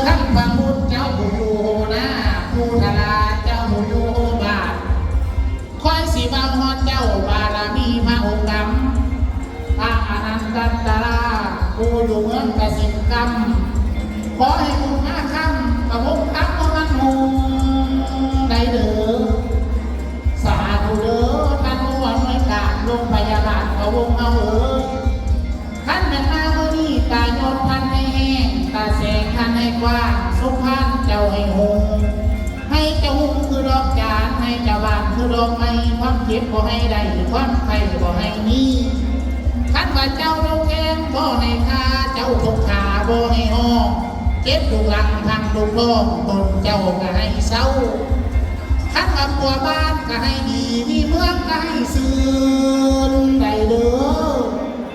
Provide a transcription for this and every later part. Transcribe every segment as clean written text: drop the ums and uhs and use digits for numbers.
ขั้นฟังบุญเจ้าผู้อยู่นะผู้ทลาเจ้าผู้อยู่บาทคอยสีบางฮอดเจ้าบารมีพระองค์ดำพระอนันตันตราผู้อยู่เมืองกสิกรรมขอให้บุญมาคำกับวงทัพมันหงได้เด้อสาธุเด้อท่านผู้ว่าราชการโรงพยาบาลกับวงเอาท่านเป็นมาเมื่อนี้ตายยศท่านให้แห้งตาแสงท่านให้กว้างสุพรรณเจ้าให้หงให้เจ้าหุ่งคือดอกจานให้เจ้าบ้านคือดอกไม้ความเจ็บบ่ให้ได้ความไข้บ่ให้มีท่านว่าเจ้าเราแกงบ่ให้ค่าเจ้าทุกขาบ่ให้ห้องเจ็บทุกหลังพังทุกท้องตนเจ้าก็ให้เศร้าท่านว่าปัวบ้านก็ให้ดีมีเมืองก็ให้ซื่นได้เด้อ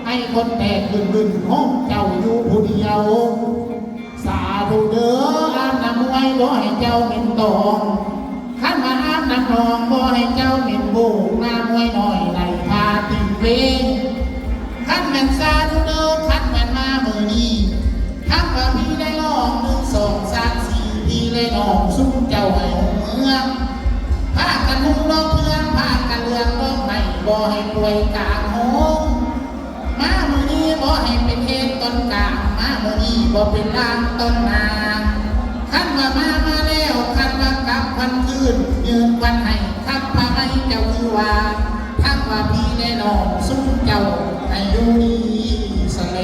ให้คนแตกบึนห้องเจ้าอยู่ผู้เดียวสาธุเด้ออาบน้ำมวยบ่ให้เจ้าเหม็นตองท่านมาอาบน้ำนองบ่ให้เจ้าเหม็นบูน้ำมวยหน่อยไหลพาติ่งเพลงท่านแม่นสาธุเด้อท่านแม่นมามือนี้ท่านว่าพี่ได้ลอง1 2 3 4พี่เลยน้องซุ้มเจ้าให้หงเมืองพากันหุ่งดอกเพื่อนพากันเรืองดอกไม้บ่ให้ป่วยกลางหงมามือนี้บ่ให้เป็นเทศต้นกลางมามือนี้บ่เป็นลางต้นนาท่านว่ามาแล้วท่านว่ากลับวันคืนยืนวันให้ทับพระให้เจ้าคือว่าท่านว่าพี่ได้น้องซุ้มเจ้าให้อยู่ดีสะเล